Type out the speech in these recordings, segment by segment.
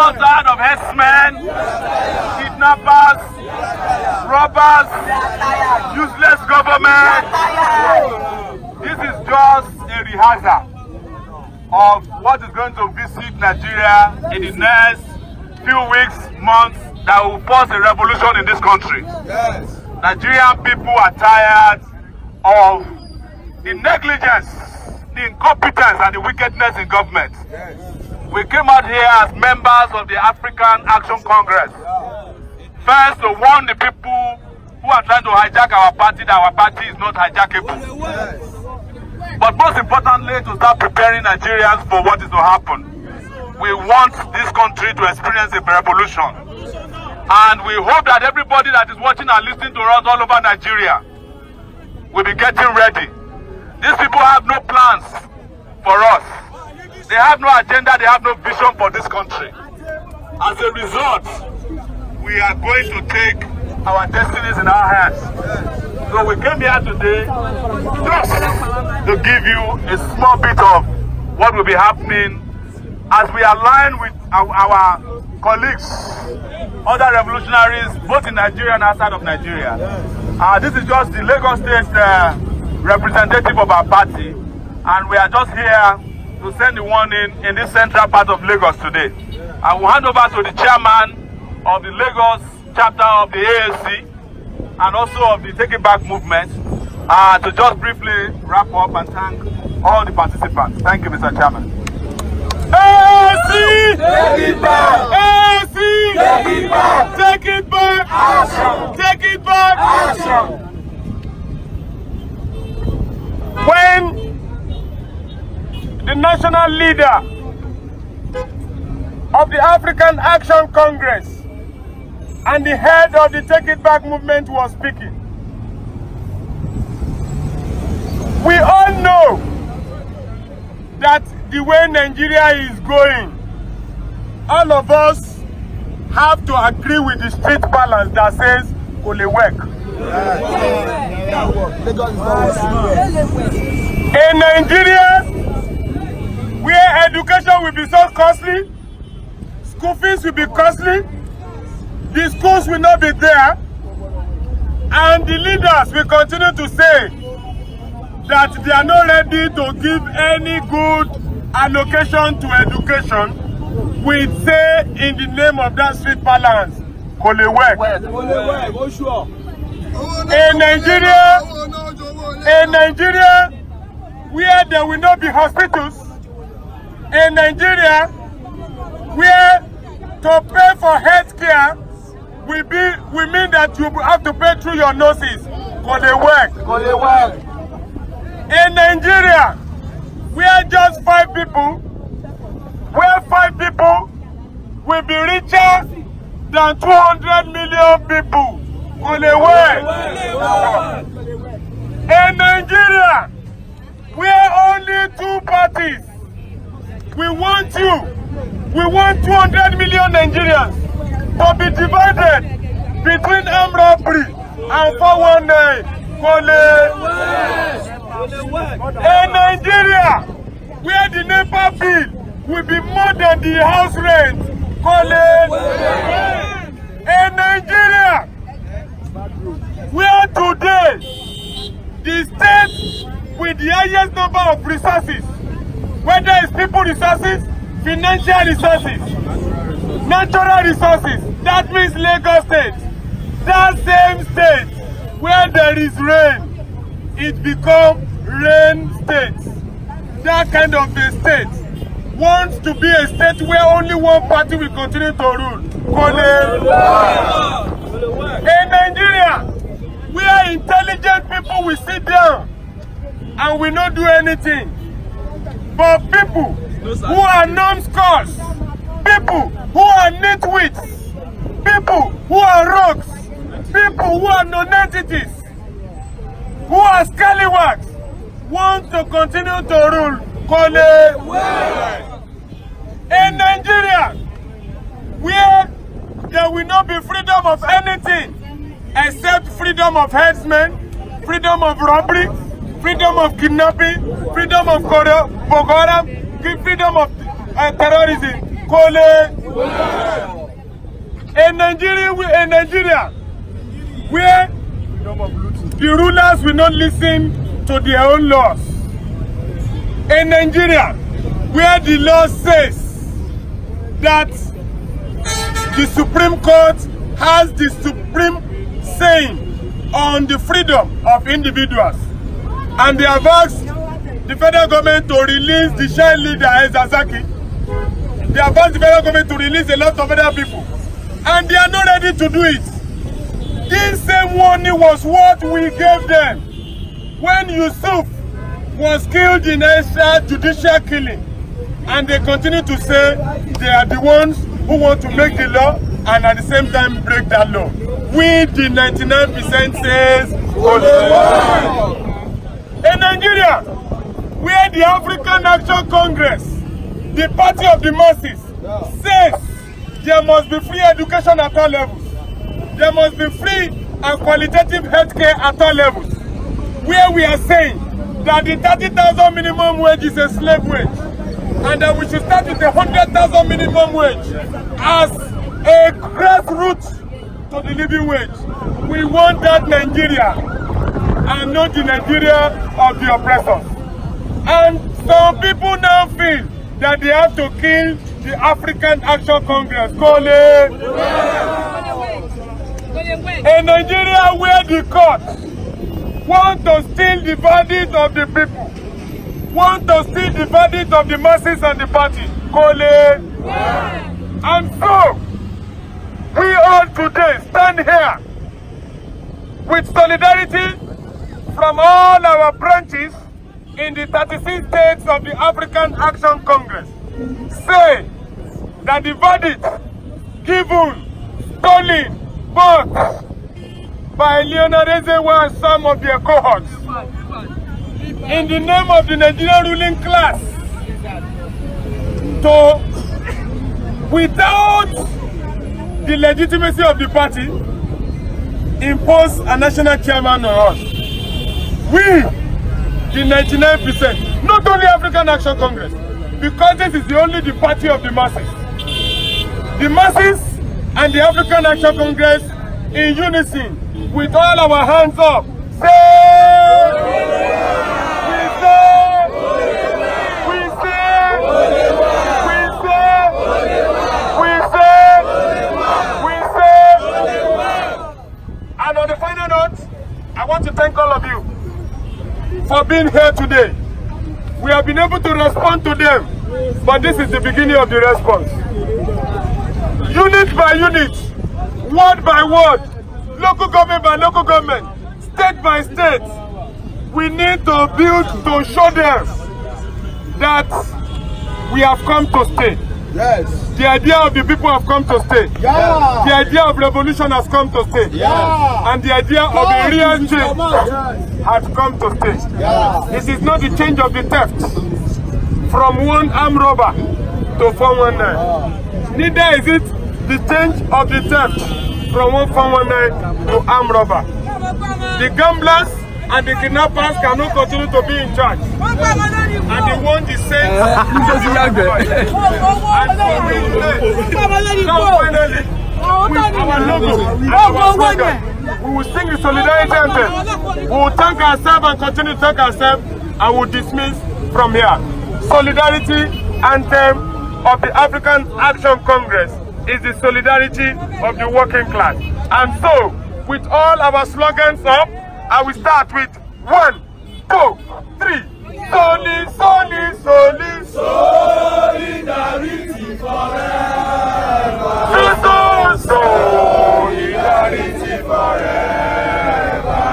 so tired of herdsmen, kidnappers, robbers, useless government. This is just a rehearsal of what is going to visit Nigeria in the next few weeks, months, that will force a revolution in this country. Yes. Nigerian people are tired of the negligence, the incompetence and the wickedness in government. Yes. We came out here as members of the African Action Congress. First, to warn the people who are trying to hijack our party that our party is not hijackable. Yes. But most importantly, to start preparing Nigerians for what is to happen. We want this country to experience a revolution. And we hope that everybody that is watching and listening to us all over Nigeria will be getting ready. These people have no plans for us. They have no agenda, they have no vision for this country. As a result, we are going to take our destinies in our hands. So we came here today just to give you a small bit of what will be happening as we align with our colleagues, other revolutionaries, both in Nigeria and outside of Nigeria. This is just the Lagos State representative of our party, and we are just here to send the warning in this central part of Lagos today. I will hand over to the chairman of the Lagos chapter of the AAC and also of the Take It Back movement to just briefly wrap up and thank all the participants. Thank you, Mr. Chairman. AAC! Take it back! AAC! Take it back! Take it back! Action! Take it back! Action! When the national leader of the African Action Congress and the head of the Take It Back movement was speaking, we all know that the way Nigeria is going, all of us have to agree with the street balance that says only work. In Nigeria, where education will be so costly, school fees will be costly, the schools will not be there, and the leaders will continue to say that they are not ready to give any good allocation to education, we say in the name of that street balance, Kole work. In Nigeria, where there will not be hospitals, in Nigeria, where to pay for health care we mean that you have to pay through your noses, Kole work. In Nigeria, where just 5 people, will be richer than 200 million people. Kole work. In Nigeria, where only 2 parties, we want 200 million Nigerians to be divided between armed robbery and 419. Kole work. In Nigeria, where the NEPA bill will be more than the house rent, Kole. In Nigeria, where today the state with the highest number of resources, whether it's people resources, financial resources, natural resources, that means Lagos State, that same state where there is rain, it becomes rain state. That kind of a state wants to be a state where only one party will continue to rule. In Nigeria, where intelligent people will sit down and will not do anything, but people who are numbskulls, people who are nitwits, people who are rogues, people who are non-entities, who are scallywags, want to continue to rule. In Nigeria, where there will not be freedom of anything except freedom of herdsmen, freedom of robbery, freedom of kidnapping, freedom of Boko Haram, freedom of terrorism. A Nigeria where the rulers will not listen to their own laws. A Nigeria where the law says that the Supreme Court has the supreme saying on the freedom of individuals. And they have asked the federal government to release the child leader, Ezazaki. They have asked the federal government to release a lot of other people. And they are not ready to do it. This same warning was what we gave them when Yusuf was killed in extrajudicial killing. And they continue to say they are the ones who want to make the law and at the same time break that law. We, the 99% says, in Nigeria, where the African Action Congress, the party of the masses, says there must be free education at all levels. There must be free and qualitative healthcare at all levels. Where we are saying that the 30,000 minimum wage is a slave wage, and that we should start with a 100,000 minimum wage as a grassroots to the living wage. We want that Nigeria and not the Nigeria of the oppressors. And some people now feel that they have to kill the African Action Congress. A Nigeria where the court want to steal the verdict of the people, want to steal the verdict of the masses and the party. And so, we all today stand here with solidarity from all our branches in the 36 states of the African Action Congress. Say that the verdict given, stolen, bought by Leonard Ezewa and some of their cohorts in the name of the Nigerian ruling class to, without the legitimacy of the party, impose a national chairman on us. We, the 99%, not only African Action Congress, because this is only the party of the masses. The masses and the African Action Congress in unison, with all our hands up, say, and on the final note, I want to thank all of you for being here today. We have been able to respond to them, but this is the beginning of the response. Unit by unit, word by word, local government by local government, state by state, we need to build to show them that we have come to stay. Yes. The idea of the people have come to stay. Yeah. The idea of revolution has come to stay. Yeah. And the idea of a real change has come to stay. Yeah. This is not the change of the theft from one armed robber to 419. Neither is it the change of the theft from one 419 to armed robber. The gamblers and the kidnappers cannot continue to be in charge. And they want the same. And finally, with our logo and our slogan, we will sing the solidarity anthem. We will thank ourselves and continue to thank ourselves, and we will dismiss from here. Solidarity anthem of the African Action Congress is the solidarity of the working class. And so, with all our slogans up, I will start with 1, 2, 3. Soli, soli, soli, solidarity forever. Solidarity forever.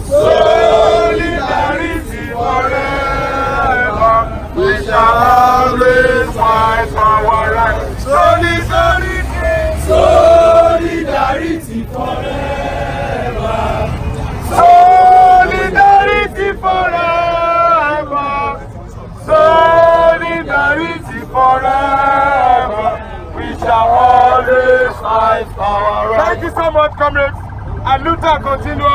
Solidarity forever. We shall always fight for our rights. Solidarity forever. Solidarity forever. Solidarity forever. We shall always fight for our rights. Thank you so much, comrades. And Luther continua.